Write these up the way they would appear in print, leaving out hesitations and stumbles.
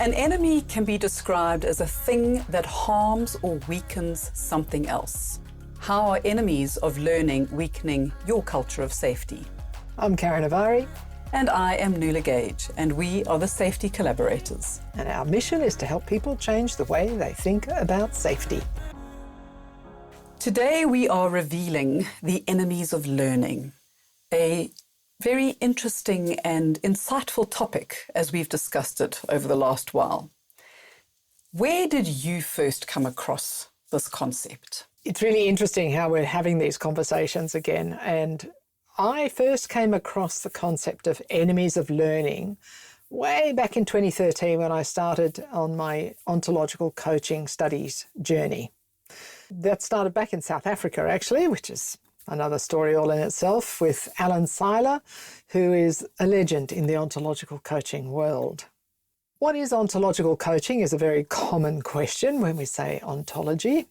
An enemy can be described as a thing that harms or weakens something else. How are enemies of learning weakening your culture of safety? I'm Karen Avari. And I am Nuala Gage, and we are the Safety Collaborators. And our mission is to help people change the way they think about safety. Today we are revealing the enemies of learning, a very interesting and insightful topic as we've discussed it over the last while. Where did you first come across this concept? It's really interesting how we're having these conversations again. And I first came across the concept of enemies of learning way back in 2013 when I started on my ontological coaching studies journey. That started back in South Africa, actually, which is another story all in itself, with Alan Seiler, who is a legend in the ontological coaching world. What is ontological coaching is a very common question when we say ontology,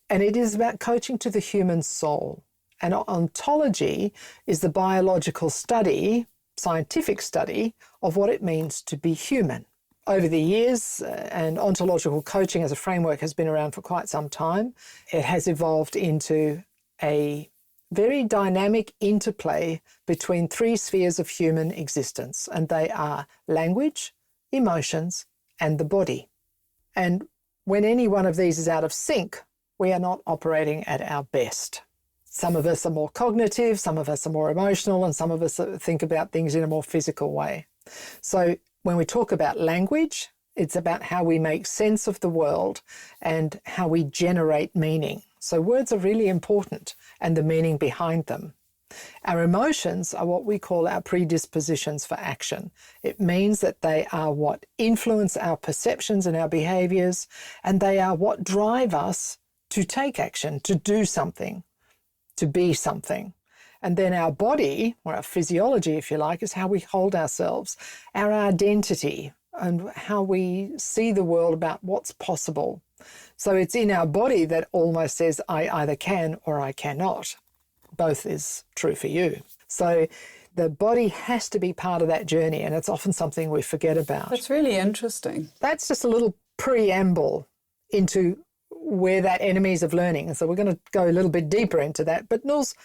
and it is about coaching to the human soul. And ontology is the biological study, scientific study, of what it means to be human. Over the years, and ontological coaching as a framework has been around for quite some time, it has evolved into a very dynamic interplay between three spheres of human existence, and they are language, emotions, and the body. And when any one of these is out of sync, we are not operating at our best. Some of us are more cognitive, some of us are more emotional, and some of us think about things in a more physical way. So when we talk about language, it's about how we make sense of the world and how we generate meaning. So words are really important, and the meaning behind them. Our emotions are what we call our predispositions for action. It means that they are what influence our perceptions and our behaviors, and they are what drive us to take action, to do something, to be something. And then our body, or our physiology, if you like, is how we hold ourselves, our identity, and how we see the world about what's possible. So it's in our body that almost says, I either can or I cannot. Both is true for you. So the body has to be part of that journey, and it's often something we forget about. That's really interesting. That's just a little preamble into where that enemies of learning. And so we're going to go a little bit deeper into that. But Nuls,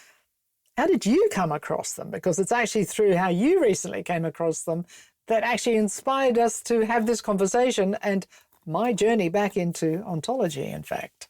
how did you come across them? Because it's actually through how you recently came across them that actually inspired us to have this conversation and my journey back into ontology, in fact.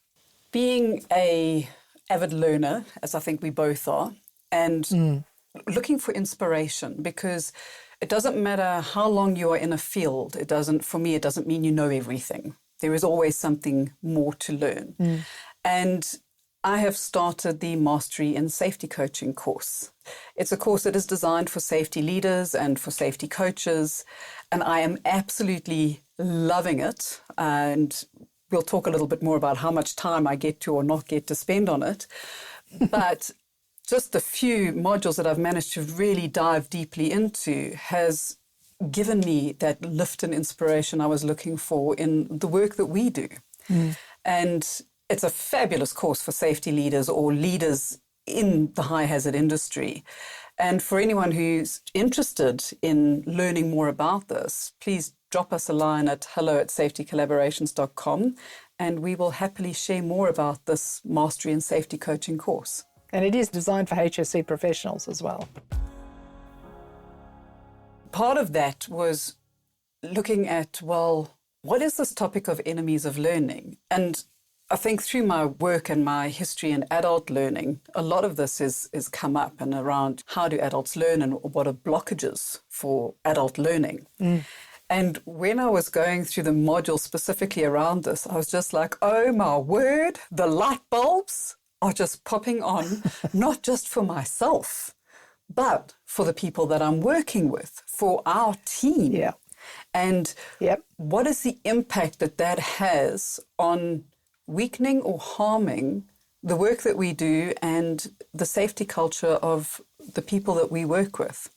Being an avid learner, as I think we both are, and looking for inspiration, because it doesn't matter how long you are in a field. For me, it doesn't mean you know everything. There is always something more to learn. And I have started the Mastery in Safety Coaching course. It's a course that is designed for safety leaders and for safety coaches, and I am absolutely loving it. And we'll talk a little bit more about how much time I get to or not get to spend on it. But just the few modules that I've managed to really dive deeply into has given me that lift and inspiration I was looking for in the work that we do. And it's a fabulous course for safety leaders or leaders in the high hazard industry. And for anyone who's interested in learning more about this, please drop us a line at hello@safetycollaborations.com, and we will happily share more about this Mastery in Safety Coaching course. And it is designed for HSC professionals as well. Part of that was looking at, well, what is this topic of enemies of learning? And I think through my work and my history in adult learning, a lot of this is come up and around how do adults learn and what are blockages for adult learning. And when I was going through the module specifically around this, I was just like, oh my word, the light bulbs are just popping on, not just for myself, but for the people that I'm working with, for our team. Yeah. And what is the impact that has on weakening or harming the work that we do and the safety culture of the people that we work with?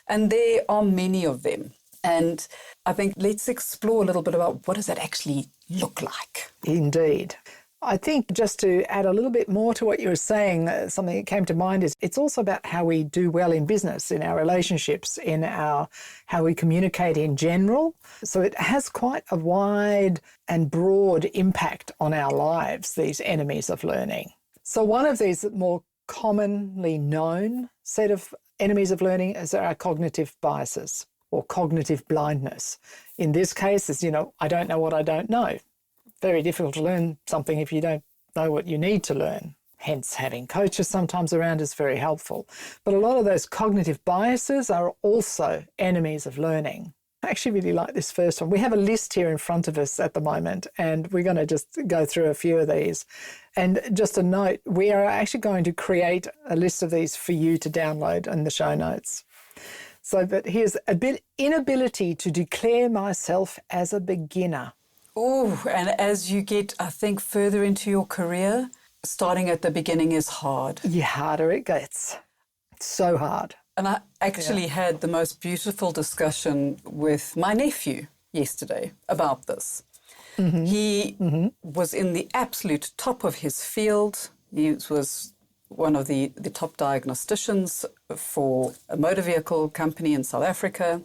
And there are many of them. And I think let's explore a little bit about what does that actually look like. Indeed. I think just to add a little bit more to what you were saying, something that came to mind is it's also about how we do well in business, in our relationships, in our how we communicate in general. So it has quite a wide and broad impact on our lives, these enemies of learning. So one of these more commonly known set of enemies of learning is our cognitive biases or cognitive blindness. In this case, it's, I don't know what I don't know. Very difficult to learn something if you don't know what you need to learn. Hence, having coaches sometimes around is very helpful. But a lot of those cognitive biases are also enemies of learning. I actually really like this first one. We have a list here in front of us at the moment, and we're going to just go through a few of these. And just a note, we are actually going to create a list of these for you to download in the show notes. So, but here's a bit inability to declare myself as a beginner. Oh, and as you get, I think, further into your career, starting at the beginning is hard. The harder it gets. It's so hard. And I actually had the most beautiful discussion with my nephew yesterday about this. Mm-hmm. He was in the absolute top of his field. He was one of the top diagnosticians for a motor vehicle company in South Africa.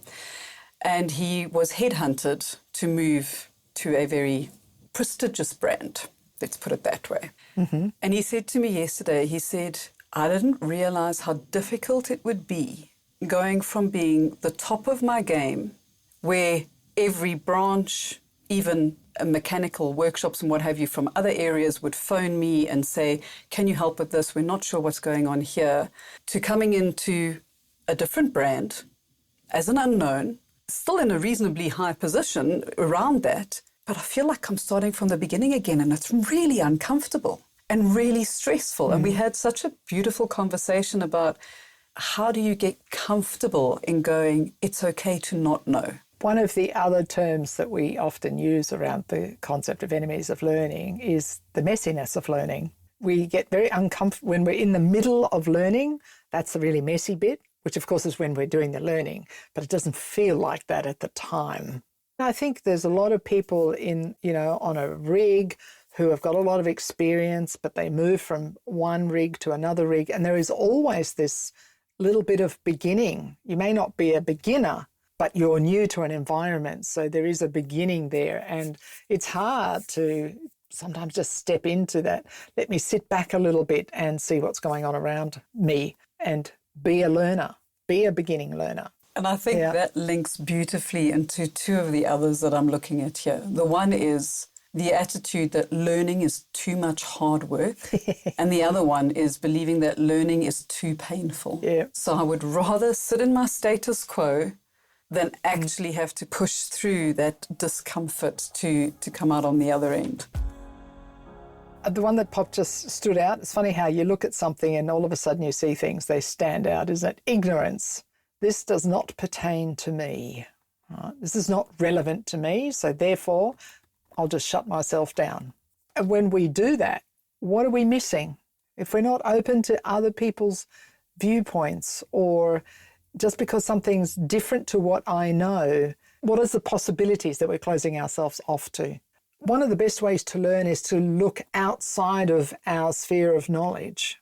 And he was headhunted to move to a very prestigious brand, let's put it that way. Mm-hmm. And he said to me yesterday, he said, I didn't realize how difficult it would be going from being the top of my game, where every branch, even mechanical workshops and what have you from other areas would phone me and say, can you help with this? We're not sure what's going on here, to coming into a different brand as an unknown, still in a reasonably high position around that, but I feel like I'm starting from the beginning again, and it's really uncomfortable and really stressful. And we had such a beautiful conversation about how do you get comfortable in going, it's okay to not know. One of the other terms that we often use around the concept of enemies of learning is the messiness of learning. We get very uncomfortable when we're in the middle of learning. That's the really messy bit, which of course is when we're doing the learning, but it doesn't feel like that at the time. I think there's a lot of people on a rig who have got a lot of experience, but they move from one rig to another rig, and there is always this little bit of beginning. You may not be a beginner, but you're new to an environment, so there is a beginning there, and it's hard to sometimes just step into that. Let me sit back a little bit and see what's going on around me and be a learner, be a beginning learner. And I think that links beautifully into two of the others that I'm looking at here. The one is the attitude that learning is too much hard work. And the other one is believing that learning is too painful. Yeah. So I would rather sit in my status quo than actually have to push through that discomfort to come out on the other end. The one that popped just stood out. It's funny how you look at something and all of a sudden you see things, they stand out, isn't it? Ignorance. This does not pertain to me. This is not relevant to me, so therefore I'll just shut myself down. And when we do that, what are we missing? If we're not open to other people's viewpoints, or just because something's different to what I know, what is the possibilities that we're closing ourselves off to? One of the best ways to learn is to look outside of our sphere of knowledge.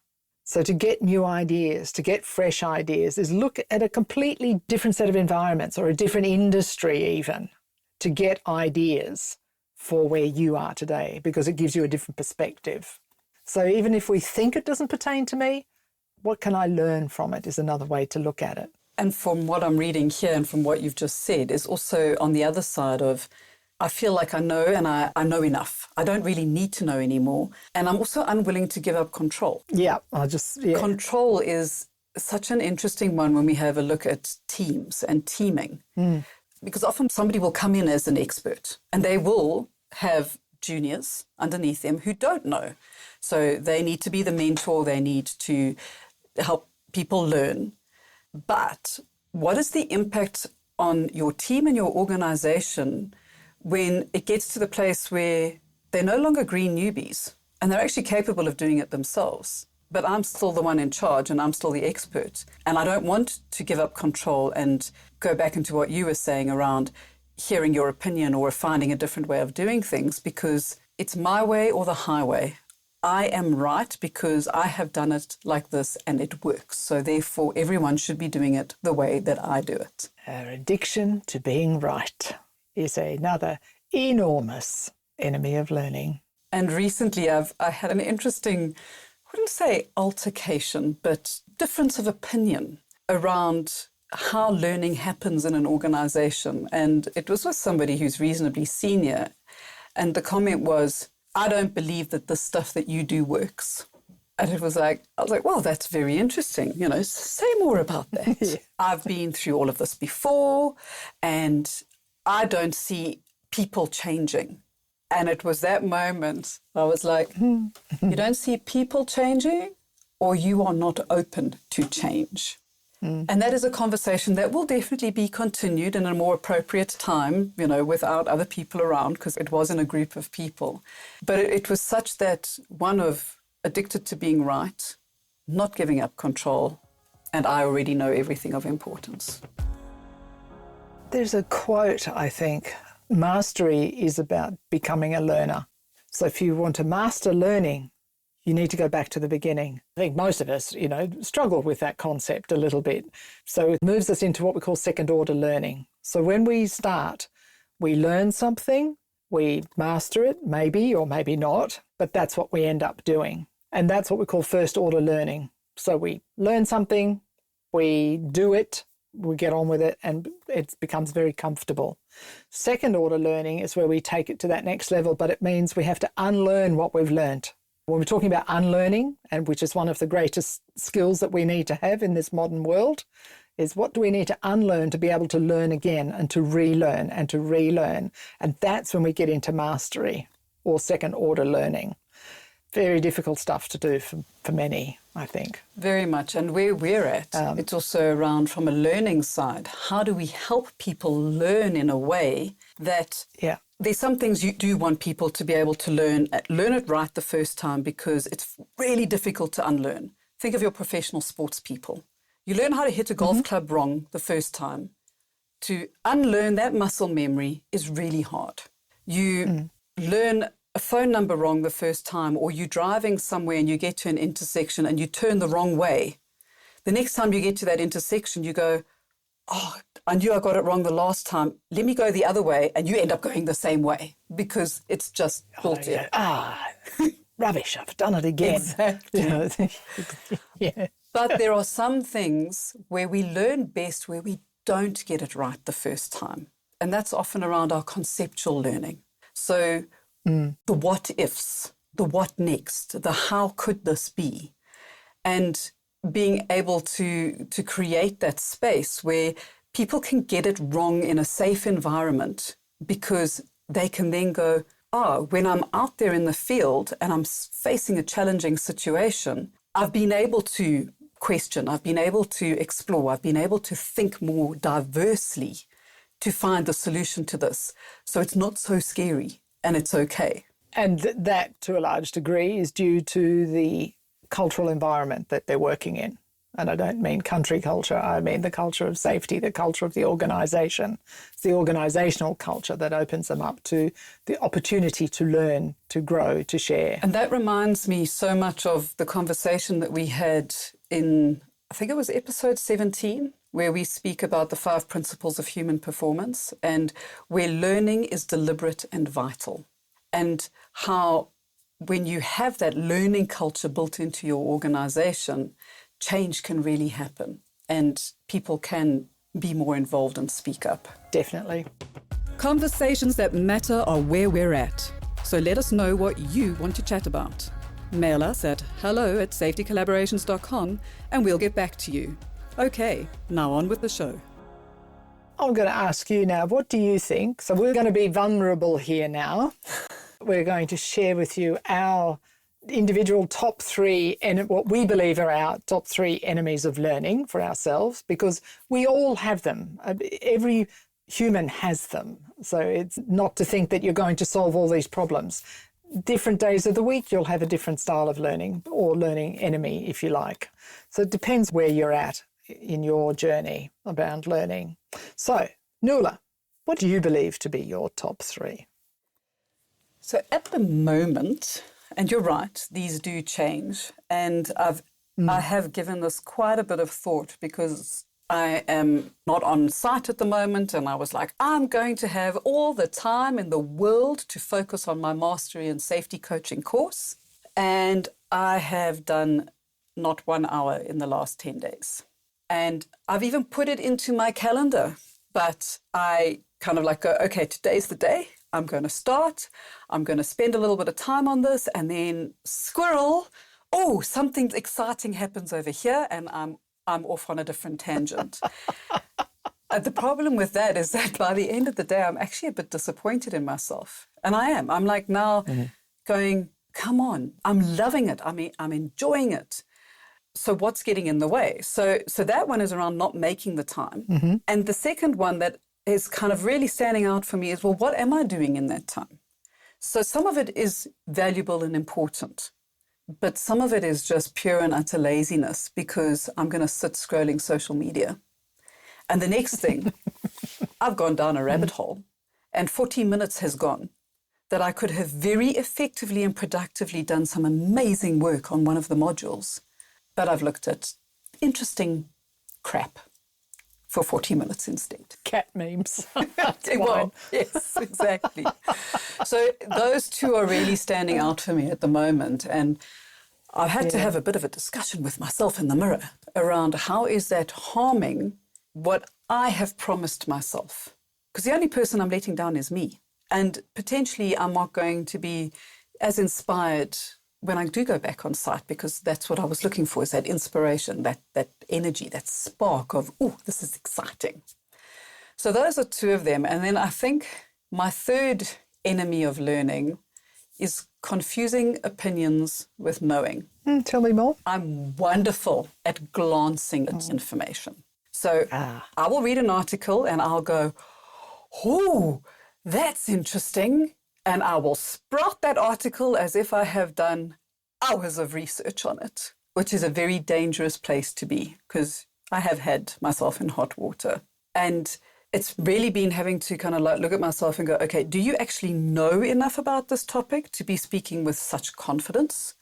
So to get new ideas, to get fresh ideas, is look at a completely different set of environments or a different industry even, to get ideas for where you are today, because it gives you a different perspective. So even if we think it doesn't pertain to me, what can I learn from it is another way to look at it. And from what I'm reading here and from what you've just said is also on the other side of, I feel like I know and I know enough. I don't really need to know anymore. And I'm also unwilling to give up control. Control is such an interesting one when we have a look at teams and teaming. Because often somebody will come in as an expert and they will have juniors underneath them who don't know. So they need to be the mentor. They need to help people learn. But what is the impact on your team and your organization when it gets to the place where they're no longer green newbies and they're actually capable of doing it themselves? But I'm still the one in charge and I'm still the expert. And I don't want to give up control and go back into what you were saying around hearing your opinion or finding a different way of doing things, because it's my way or the highway. I am right because I have done it like this and it works. So therefore, everyone should be doing it the way that I do it. Our addiction to being right is another enormous enemy of learning. And recently I had an interesting, I wouldn't say altercation, but difference of opinion around how learning happens in an organization. And it was with somebody who's reasonably senior. And the comment was, I don't believe that the stuff that you do works. And I was like, well, that's very interesting. Say more about that. Yeah. I've been through all of this before and I don't see people changing. And it was that moment I was like, you don't see people changing or you are not open to change. And that is a conversation that will definitely be continued in a more appropriate time, without other people around, because it was in a group of people. But it was such that one of addicted to being right, not giving up control, and I already know everything of importance. There's a quote, I think, mastery is about becoming a learner. So if you want to master learning, you need to go back to the beginning. I think most of us, struggle with that concept a little bit. So it moves us into what we call second order learning. So when we start, we learn something, we master it, maybe or maybe not, but that's what we end up doing. And that's what we call first order learning. So we learn something, we do it, we get on with it, and it becomes very comfortable. Second order learning is where we take it to that next level, but it means we have to unlearn what we've learned. When we're talking about unlearning, and which is one of the greatest skills that we need to have in this modern world, is what do we need to unlearn to be able to learn again and to relearn and to relearn. And that's when we get into mastery or second order learning. Very difficult stuff to do for many, I think. Very much. And where we're at, it's also around from a learning side. How do we help people learn in a way that there's some things you do want people to be able to learn it right the first time, because it's really difficult to unlearn. Think of your professional sports people. You learn how to hit a golf club wrong the first time. To unlearn that muscle memory is really hard. You learn a phone number wrong the first time, or you're driving somewhere and you get to an intersection and you turn the wrong way. The next time you get to that intersection, you go, oh, I knew I got it wrong the last time. Let me go the other way. And you end up going the same way because it's just built in. Rubbish, I've done it again. Exactly. Yeah. But there are some things where we learn best where we don't get it right the first time. And that's often around our conceptual learning. So the what ifs, the what next, the how could this be? And being able to create that space where people can get it wrong in a safe environment, because they can then go, when I'm out there in the field and I'm facing a challenging situation, I've been able to question, I've been able to explore, I've been able to think more diversely to find the solution to this. So it's not so scary and it's okay. And that, to a large degree, is due to the cultural environment that they're working in. And I don't mean country culture, I mean the culture of safety, the culture of the organisation. It's the organisational culture that opens them up to the opportunity to learn, to grow, to share. And that reminds me so much of the conversation that we had in, I think it was episode 17, where we speak about the 5 principles of human performance and where learning is deliberate and vital. And how when you have that learning culture built into your organisation, change can really happen and people can be more involved and speak up. Definitely. Conversations that matter are where we're at. So let us know what you want to chat about. Mail us at hello@safetycollaborations.com and we'll get back to you. Okay, now on with the show. I'm going to ask you now, what do you think? So we're going to be vulnerable here now. We're going to share with you our individual top 3 and what we believe are our top 3 enemies of learning for ourselves, because we all have them. Every human has them. So it's not to think that you're going to solve all these problems. Different days of the week, you'll have a different style of learning or learning enemy, if you like. So it depends where you're at in your journey around learning. So, Nuala, what do you believe to be your top 3? So at the moment, and you're right, these do change. And I have given this quite a bit of thought because I am not on site at the moment, and I was like, I'm going to have all the time in the world to focus on my mastery and safety coaching course. And I have done not 1 hour in the last 10 days. And I've even put it into my calendar, but I kind of like go, okay, today's the day. I'm going to start. I'm going to spend a little bit of time on this, and then squirrel, oh, something exciting happens over here, and I'm off on a different tangent. The problem with that is that by the end of the day, I'm actually a bit disappointed in myself. And I am. I'm like now going, come on, I'm loving it. I mean, I'm enjoying it. So what's getting in the way? So that one is around not making the time. And the second one that is kind of really standing out for me is, well, what am I doing in that time? So some of it is valuable and important, but some of it is just pure and utter laziness because I'm going to sit scrolling social media. And the next thing, I've gone down a rabbit hole and 40 minutes has gone that I could have very effectively and productively done some amazing work on one of the modules. But I've looked at interesting crap for 40 minutes instead. Cat memes. Well, yes, exactly. So those two are really standing out for me at the moment. And I've had to have a bit of a discussion with myself in the mirror around how is that harming what I have promised myself? Because the only person I'm letting down is me. And potentially I'm not going to be as inspired when I do go back on site, because that's what I was looking for, is that inspiration, that energy, that spark of, oh, this is exciting. So those are two of them. And then I think my third enemy of learning is confusing opinions with knowing. Tell me more. I'm wonderful at glancing at information. So I will read an article and I'll go, oh, that's interesting. And I will sprout that article as if I have done hours of research on it, which is a very dangerous place to be because I have had myself in hot water. And it's really been having to kind of like look at myself and go, okay, do you actually know enough about this topic to be speaking with such confidence?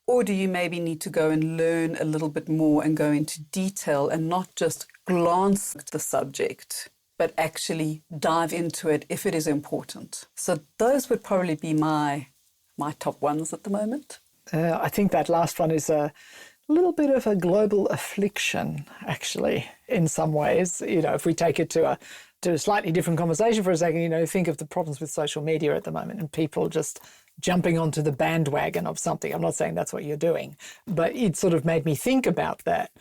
Or do you maybe need to go and learn a little bit more and go into detail and not just glance at the subject, but actually dive into it if it is important? So those would probably be my top ones at the moment. I think that last one is a little bit of a global affliction, actually, in some ways. You know, if we take it to a slightly different conversation for a second, you know, think of the problems with social media at the moment and people just jumping onto the bandwagon of something. I'm not saying that's what you're doing, but it sort of made me think about that.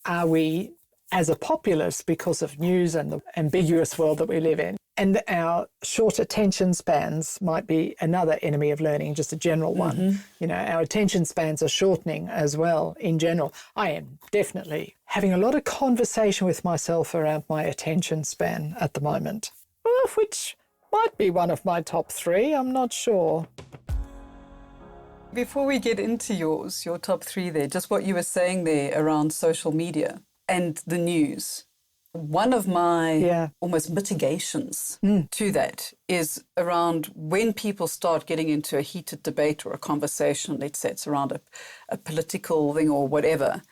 Are we, as a populace, because of news and the ambiguous world that we live in, and our short attention spans might be another enemy of learning, just a general one. You know, our attention spans are shortening as well in general. I am definitely having a lot of conversation with myself around my attention span at the moment, which might be one of my top 3. I'm not sure. Before we get into your top 3 there, just what you were saying there around social media and the news. One of my almost mitigations to that is around when people start getting into a heated debate or a conversation, let's say it's around a political thing or whatever,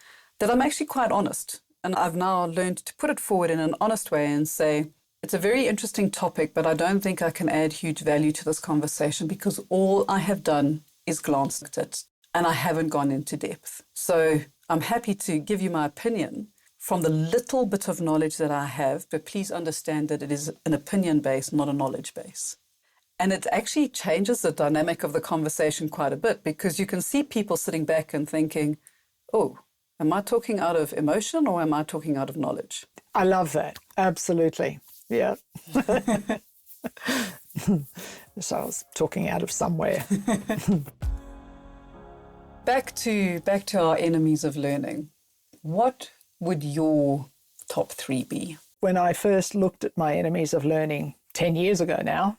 that I'm actually quite honest. And I've now learned to put it forward in an honest way and say, it's a very interesting topic, but I don't think I can add huge value to this conversation because all I have done is glanced at it and I haven't gone into depth. So I'm happy to give you my opinion from the little bit of knowledge that I have, but please understand that it is an opinion base, not a knowledge base. And it actually changes the dynamic of the conversation quite a bit because you can see people sitting back and thinking, oh, am I talking out of emotion or am I talking out of knowledge? I love that. Absolutely. Yeah. So I was talking out of somewhere. Back to our enemies of learning. What would your top 3 be? When I first looked at my enemies of learning 10 years ago now,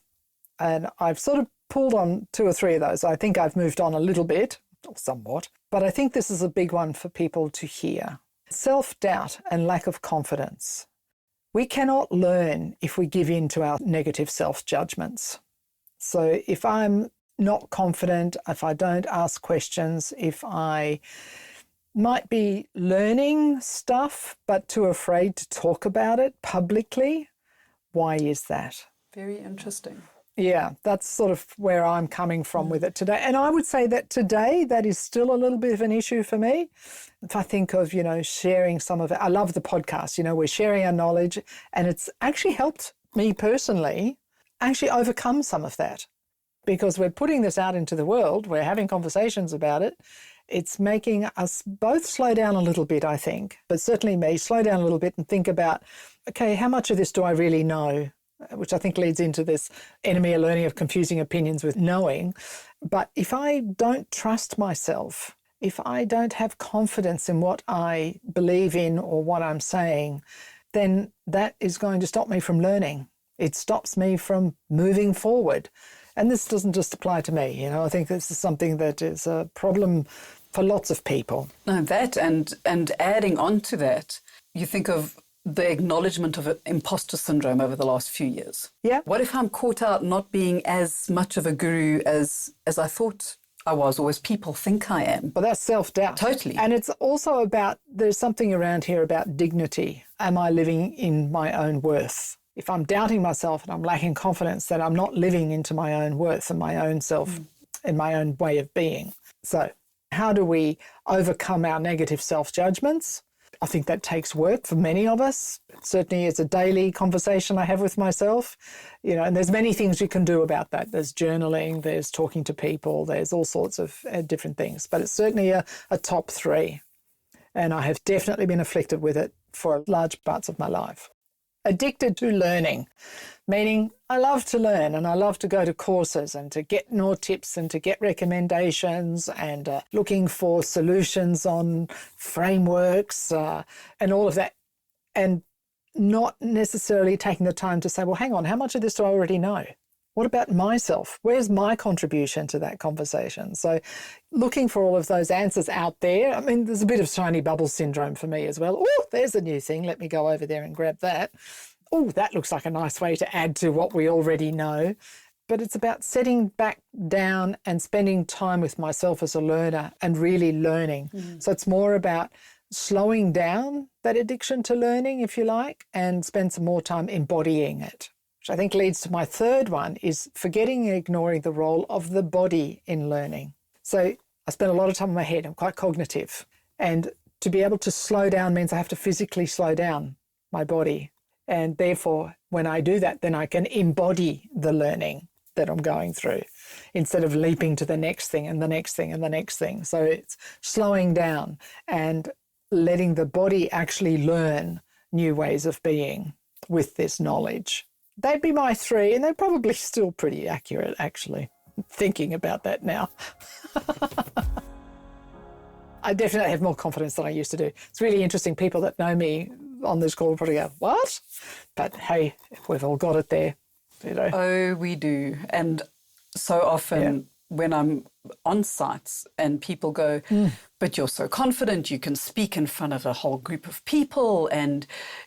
and I've sort of pulled on 2 or 3 of those. I think I've moved on a little bit, or somewhat, but I think this is a big one for people to hear. Self-doubt and lack of confidence. We cannot learn if we give in to our negative self-judgments. So if I'm not confident, if I don't ask questions, if I might be learning stuff but too afraid to talk about it publicly, why is that? Very interesting. Yeah, that's sort of where I'm coming from with it today. And I would say that today that is still a little bit of an issue for me. If I think of, sharing some of it, I love the podcast, we're sharing our knowledge, and it's actually helped me personally actually overcome some of that, because we're putting this out into the world, we're having conversations about it. It's making us both slow down a little bit, I think, but certainly me, slow down a little bit and think about, okay, how much of this do I really know? Which I think leads into this enemy of learning of confusing opinions with knowing. But if I don't trust myself, if I don't have confidence in what I believe in or what I'm saying, then that is going to stop me from learning. It stops me from moving forward. And this doesn't just apply to me. I think this is something that is a problem for lots of people. No, that and adding on to that, you think of the acknowledgement of imposter syndrome over the last few years. Yeah. What if I'm caught out not being as much of a guru as I thought I was, or as people think I am? Well, that's self-doubt. Totally. And it's also about, there's something around here about dignity. Am I living in my own worth? If I'm doubting myself and I'm lacking confidence, that I'm not living into my own worth and my own self and my own way of being. So how do we overcome our negative self-judgments? I think that takes work for many of us. Certainly it's a daily conversation I have with myself, and there's many things you can do about that. There's journaling, there's talking to people, there's all sorts of different things, but it's certainly a top three. And I have definitely been afflicted with it for large parts of my life. Addicted to learning, meaning I love to learn and I love to go to courses and to get more tips and to get recommendations and looking for solutions on frameworks and all of that, and not necessarily taking the time to say, well, hang on, how much of this do I already know? What about myself? Where's my contribution to that conversation? So looking for all of those answers out there. I mean, there's a bit of shiny bubble syndrome for me as well. Oh, there's a new thing. Let me go over there and grab that. Oh, that looks like a nice way to add to what we already know. But it's about setting back down and spending time with myself as a learner and really learning. So it's more about slowing down that addiction to learning, if you like, and spend some more time embodying it. Which I think leads to my third one, is forgetting and ignoring the role of the body in learning. So I spend a lot of time in my head. I'm quite cognitive. And to be able to slow down means I have to physically slow down my body. And therefore, when I do that, then I can embody the learning that I'm going through instead of leaping to the next thing and the next thing and the next thing. So it's slowing down and letting the body actually learn new ways of being with this knowledge. They'd be my three, and they're probably still pretty accurate, actually, thinking about that now. I definitely have more confidence than I used to do. It's really interesting. People that know me on this call will probably go, what? But hey, we've all got it there, Oh, we do. And so often when I'm on sites and people go, but you're so confident, you can speak in front of a whole group of people, and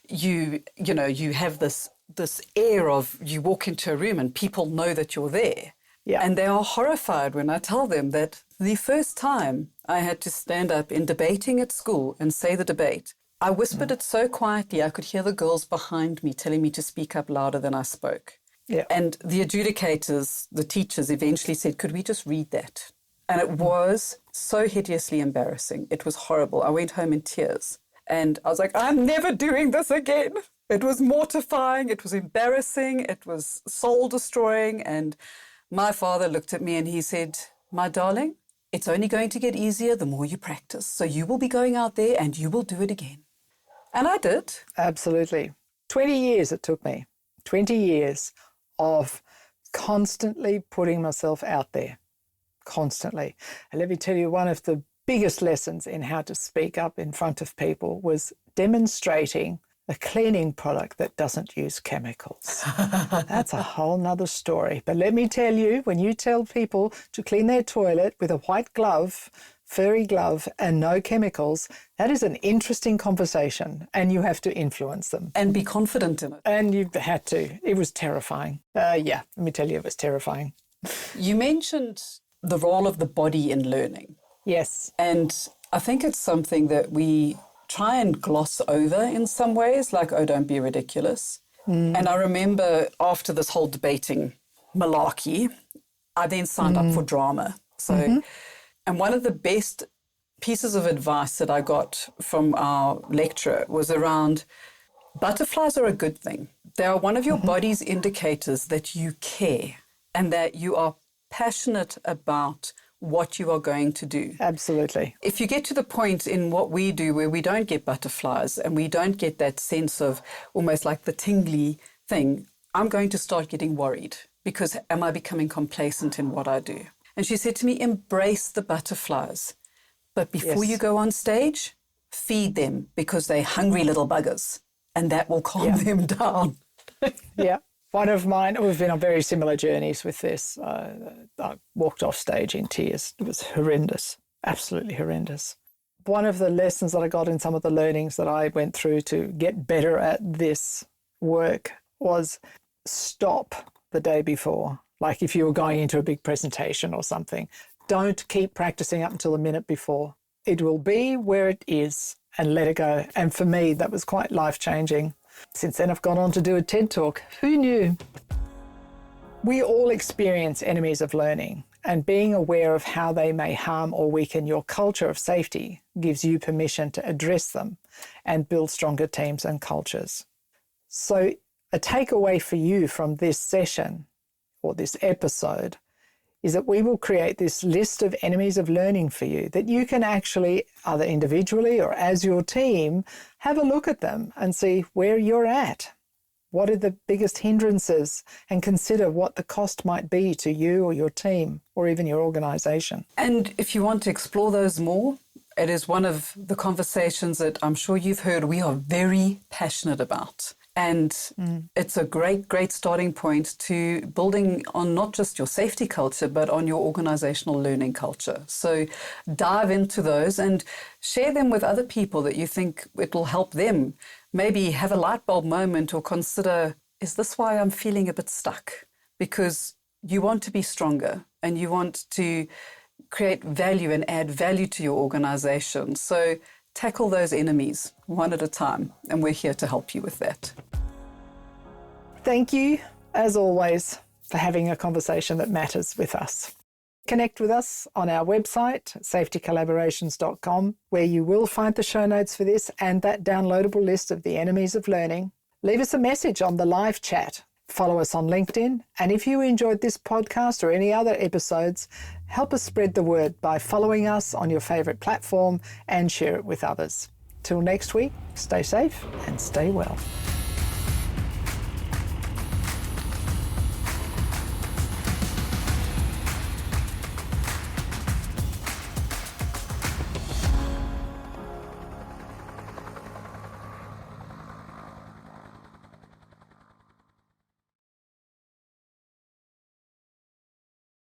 you have this air of, you walk into a room and people know that you're there. Yeah. And they are horrified when I tell them that the first time I had to stand up in debating at school and say the debate, I whispered it so quietly I could hear the girls behind me telling me to speak up louder than I spoke. Yeah. And the adjudicators, the teachers, eventually said, could we just read that? And it was so hideously embarrassing. It was horrible. I went home in tears. And I was like, I'm never doing this again. It was mortifying. It was embarrassing. It was soul-destroying. And my father looked at me and he said, my darling, it's only going to get easier the more you practice. So you will be going out there and you will do it again. And I did. Absolutely. 20 years it took me. 20 years of constantly putting myself out there. Constantly. And let me tell you, one of the biggest lessons in how to speak up in front of people was demonstrating a cleaning product that doesn't use chemicals. That's a whole nother story. But let me tell you, when you tell people to clean their toilet with a white glove, furry glove, and no chemicals, that is an interesting conversation, and you have to influence them. And be confident in it. And you had to. It was terrifying. Let me tell you, it was terrifying. You mentioned the role of the body in learning. Yes. And I think it's something that we try and gloss over in some ways, like, oh, don't be ridiculous. And I remember after this whole debating malarkey, I then signed up for drama. So, and one of the best pieces of advice that I got from our lecturer was around butterflies are a good thing. They are one of your body's indicators that you care and that you are passionate about what you are going to do. Absolutely. If you get to the point in what we do where we don't get butterflies and we don't get that sense of almost like the tingly thing, I'm going to start getting worried because am I becoming complacent in what I do? And she said to me, embrace the butterflies. But before you go on stage, feed them because they're hungry little buggers and that will calm them down. Yeah. One of mine, we've been on very similar journeys with this. I walked off stage in tears. It was horrendous, absolutely horrendous. One of the lessons that I got in some of the learnings that I went through to get better at this work was stop the day before. Like if you were going into a big presentation or something, don't keep practicing up until the minute before. It will be where it is and let it go. And for me, that was quite life-changing. Since then, I've gone on to do a TED Talk. Who knew? We all experience enemies of learning, and being aware of how they may harm or weaken your culture of safety gives you permission to address them and build stronger teams and cultures. So a takeaway for you from this session or this episode is that we will create this list of enemies of learning for you that you can actually, either individually or as your team, have a look at them and see where you're at. What are the biggest hindrances? And consider what the cost might be to you or your team or even your organisation. And if you want to explore those more, it is one of the conversations that I'm sure you've heard we are very passionate about. And it's a great, great starting point to building on not just your safety culture, but on your organizational learning culture. So dive into those and share them with other people that you think it will help them. Maybe have a light bulb moment or consider, is this why I'm feeling a bit stuck? Because you want to be stronger and you want to create value and add value to your organization. So tackle those enemies one at a time, and we're here to help you with that. Thank you, as always, for having a conversation that matters with us. Connect with us on our website, safetycollaborations.com, where you will find the show notes for this and that downloadable list of the enemies of learning. Leave us a message on the live chat. Follow us on LinkedIn. And if you enjoyed this podcast or any other episodes, help us spread the word by following us on your favourite platform and share it with others. Till next week, stay safe and stay well.